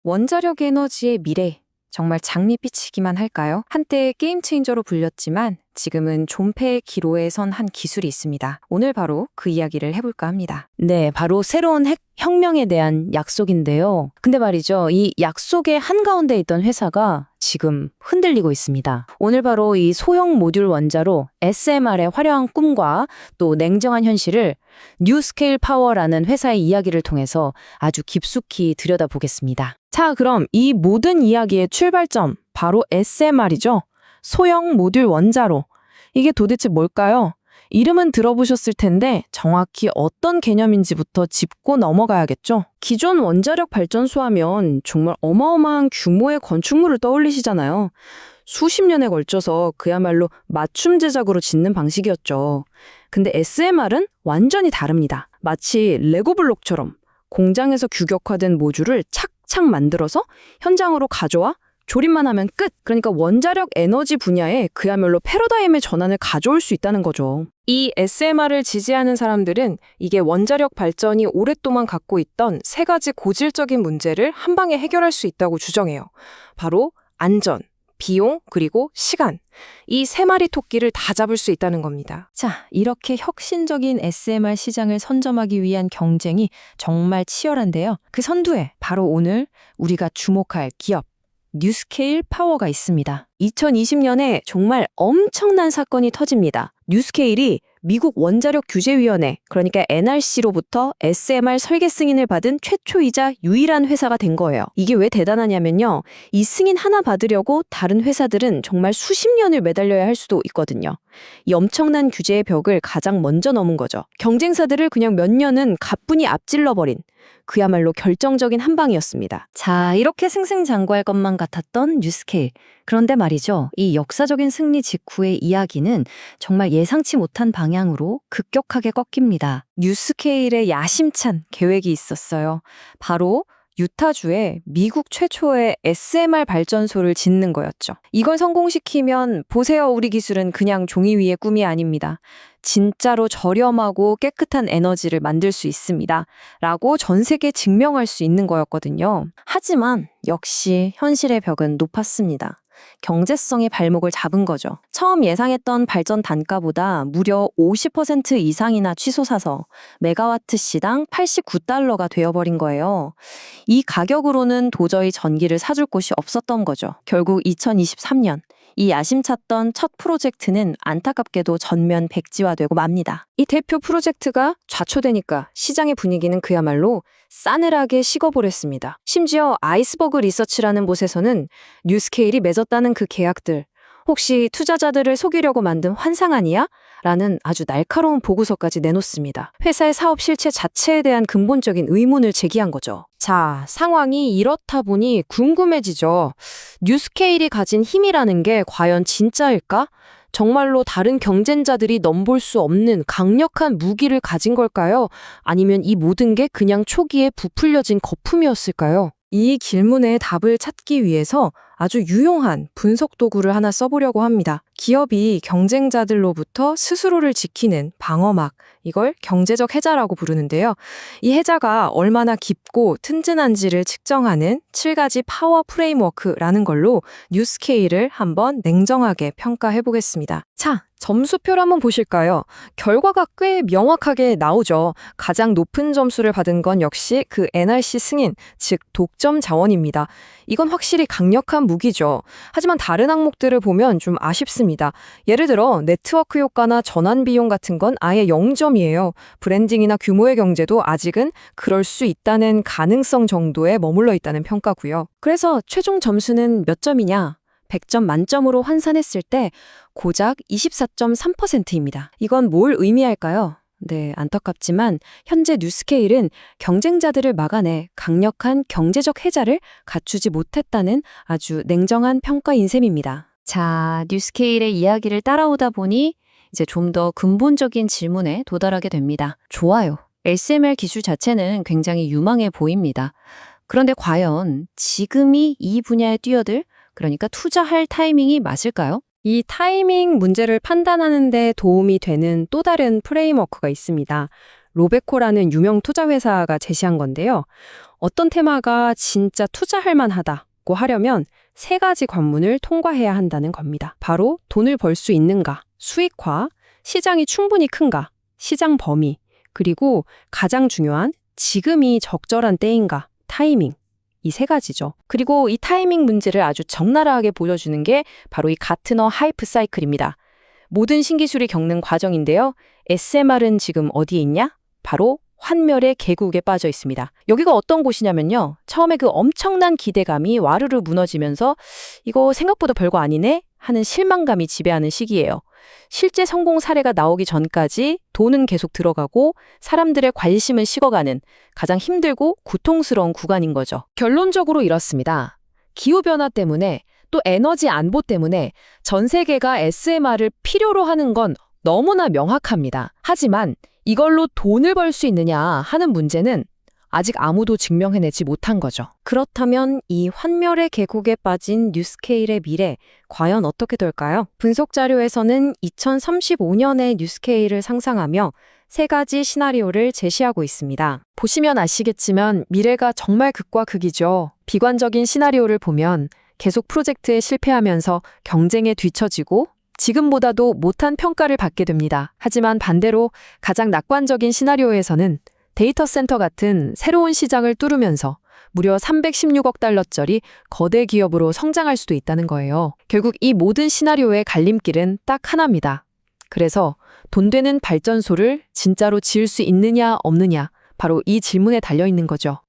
원자력 에너지의 미래, 정말 장밋빛이기만 할까요? 한때 게임 체인저로 불렸지만 지금은 존폐의 기로에 선 한 기술이 있습니다. 오늘 바로 그 이야기를 해볼까 합니다. 네, 바로 새로운 핵 혁명에 대한 약속인데요. 근데 말이죠, 이 약속의 한가운데 있던 회사가 지금 흔들리고 있습니다. 오늘 바로 이 소형 모듈 원자로 SMR의 화려한 꿈과 또 냉정한 현실을 뉴스케일 파워라는 회사의 이야기를 통해서 아주 깊숙이 들여다보겠습니다. 자, 그럼 이 모든 이야기의 출발점, 바로 SMR이죠. 소형 모듈 원자로. 이게 도대체 뭘까요? 이름은 들어보셨을 텐데 정확히 어떤 개념인지부터 짚고 넘어가야겠죠? 기존 원자력 발전소 하면 정말 어마어마한 규모의 건축물을 떠올리시잖아요. 수십 년에 걸쳐서 그야말로 맞춤 제작으로 짓는 방식이었죠. 근데 SMR은 완전히 다릅니다. 마치 레고 블록처럼 공장에서 규격화된 모듈을 착착 만들어서 현장으로 가져와 조립만 하면 끝! 그러니까 원자력 에너지 분야에 그야말로 패러다임의 전환을 가져올 수 있다는 거죠. 이 SMR을 지지하는 사람들은 이게 원자력 발전이 오랫동안 갖고 있던 세 가지 고질적인 문제를 한 방에 해결할 수 있다고 주장해요. 바로 안전, 비용, 그리고 시간. 이 세 마리 토끼를 다 잡을 수 있다는 겁니다. 자, 이렇게 혁신적인 SMR 시장을 선점하기 위한 경쟁이 정말 치열한데요. 그 선두에 바로 오늘 우리가 주목할 기업, 뉴스케일 파워가 있습니다. 2020년에 정말 엄청난 사건이 터집니다. 뉴스케일이 미국 원자력 규제위원회, 그러니까 NRC로부터 SMR 설계 승인을 받은 최초이자 유일한 회사가 된 거예요. 이게 왜 대단하냐면요. 이 승인 하나 받으려고 다른 회사들은 정말 수십 년을 매달려야 할 수도 있거든요. 이 엄청난 규제의 벽을 가장 먼저 넘은 거죠. 경쟁사들을 그냥 몇 년은 가뿐히 앞질러버린 그야말로 결정적인 한 방이었습니다. 자, 이렇게 승승장구할 것만 같았던 뉴스케일. 그런데 말이죠. 이 역사적인 승리 직후의 이야기는 정말 예상치 못한 방향으로 급격하게 꺾입니다. 뉴스케일의 야심찬 계획이 있었어요. 바로 유타주에 미국 최초의 SMR 발전소를 짓는 거였죠. 이걸 성공시키면 보세요, 우리 기술은 그냥 종이 위의 꿈이 아닙니다. 진짜로 저렴하고 깨끗한 에너지를 만들 수 있습니다. 라고 전 세계에 증명할 수 있는 거였거든요. 하지만 역시 현실의 벽은 높았습니다. 경제성의 발목을 잡은 거죠. 처음 예상했던 발전 단가보다 무려 50% 이상이나 치솟아서 메가와트 시당 $89가 되어버린 거예요. 이 가격으로는 도저히 전기를 사줄 곳이 없었던 거죠. 결국 2023년 이 야심찼던 첫 프로젝트는 안타깝게도 전면 백지화되고 맙니다. 이 대표 프로젝트가 좌초되니까 시장의 분위기는 그야말로 싸늘하게 식어버렸습니다. 심지어 아이스버그 리서치라는 곳에서는 뉴스케일이 맺었다는 그 계약들, 혹시 투자자들을 속이려고 만든 환상 아니야? 라는 아주 날카로운 보고서까지 내놓습니다. 회사의 사업 실체 자체에 대한 근본적인 의문을 제기한 거죠. 자, 상황이 이렇다 보니 궁금해지죠. 뉴스케일이 가진 힘이라는 게 과연 진짜일까? 정말로 다른 경쟁자들이 넘볼 수 없는 강력한 무기를 가진 걸까요? 아니면 이 모든 게 그냥 초기에 부풀려진 거품이었을까요? 이 질문의 답을 찾기 위해서 아주 유용한 분석 도구를 하나 써보려고 합니다. 기업이 경쟁자들로부터 스스로를 지키는 방어막, 이걸 경제적 해자라고 부르는데요. 이 해자가 얼마나 깊고 튼튼한지를 측정하는 7가지 파워 프레임워크라는 걸로 뉴스케일을 한번 냉정하게 평가해 보겠습니다. 자, 점수표를 한번 보실까요? 결과가 꽤 명확하게 나오죠. 가장 높은 점수를 받은 건 역시 그 NRC 승인, 즉 독점 자원입니다. 이건 확실히 강력한 무기죠. 하지만 다른 항목들을 보면 좀 아쉽습니다. 예를 들어 네트워크 효과나 전환 비용 같은 건 아예 0점이에요. 브랜딩이나 규모의 경제도 아직은 그럴 수 있다는 가능성 정도에 머물러 있다는 평가고요. 그래서 최종 점수는 몇 점이냐? 100점 만점으로 환산했을 때 고작 24.3%입니다. 이건 뭘 의미할까요? 네, 안타깝지만 현재 뉴스케일은 경쟁자들을 막아내 강력한 경제적 해자를 갖추지 못했다는 아주 냉정한 평가인 셈입니다. 자, 뉴스케일의 이야기를 따라오다 보니 이제 좀 더 근본적인 질문에 도달하게 됩니다. 좋아요. SMR 기술 자체는 굉장히 유망해 보입니다. 그런데 과연 지금이 이 분야에 뛰어들, 그러니까 투자할 타이밍이 맞을까요? 이 타이밍 문제를 판단하는 데 도움이 되는 또 다른 프레임워크가 있습니다. 로베코라는 유명 투자회사가 제시한 건데요. 어떤 테마가 진짜 투자할 만하다고 하려면 세 가지 관문을 통과해야 한다는 겁니다. 바로 돈을 벌 수 있는가, 수익화, 시장이 충분히 큰가, 시장 범위, 그리고 가장 중요한 지금이 적절한 때인가, 타이밍. 이 세 가지죠. 그리고 이 타이밍 문제를 아주 적나라하게 보여주는 게 바로 이 가트너 하이프 사이클입니다. 모든 신기술이 겪는 과정인데요. SMR은 지금 어디에 있냐? 바로 환멸의 계곡에 빠져 있습니다. 여기가 어떤 곳이냐면요. 처음에 그 엄청난 기대감이 와르르 무너지면서 이거 생각보다 별거 아니네? 하는 실망감이 지배하는 시기예요. 실제 성공 사례가 나오기 전까지 돈은 계속 들어가고 사람들의 관심은 식어가는 가장 힘들고 고통스러운 구간인 거죠. 결론적으로 이렇습니다. 기후변화 때문에 또 에너지 안보 때문에 전 세계가 SMR을 필요로 하는 건 너무나 명확합니다. 하지만 이걸로 돈을 벌 수 있느냐 하는 문제는 아직 아무도 증명해내지 못한 거죠. 그렇다면 이 환멸의 계곡에 빠진 뉴스케일의 미래, 과연 어떻게 될까요? 분석 자료에서는 2035년의 뉴스케일을 상상하며 세 가지 시나리오를 제시하고 있습니다. 보시면 아시겠지만 미래가 정말 극과 극이죠. 비관적인 시나리오를 보면 계속 프로젝트에 실패하면서 경쟁에 뒤처지고 지금보다도 못한 평가를 받게 됩니다. 하지만 반대로 가장 낙관적인 시나리오에서는 데이터 센터 같은 새로운 시장을 뚫으면서 무려 316억 달러짜리 거대 기업으로 성장할 수도 있다는 거예요. 결국 이 모든 시나리오의 갈림길은 딱 하나입니다. 그래서 돈 되는 발전소를 진짜로 지을 수 있느냐 없느냐 바로 이 질문에 달려 있는 거죠.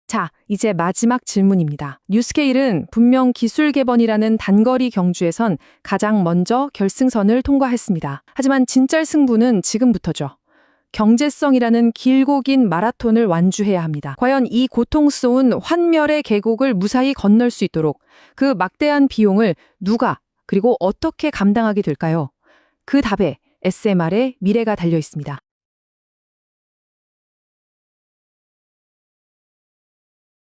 자, 이제 마지막 질문입니다. 뉴스케일은 분명 기술 개번이라는 단거리 경주에선 가장 먼저 결승선을 통과했습니다. 하지만 진짜 승부는 지금부터죠. 경제성이라는 길고 긴 마라톤을 완주해야 합니다. 과연 이 고통스러운 환멸의 계곡을 무사히 건널 수 있도록 그 막대한 비용을 누가 그리고 어떻게 감당하게 될까요? 그 답에 SMR의 미래가 달려 있습니다.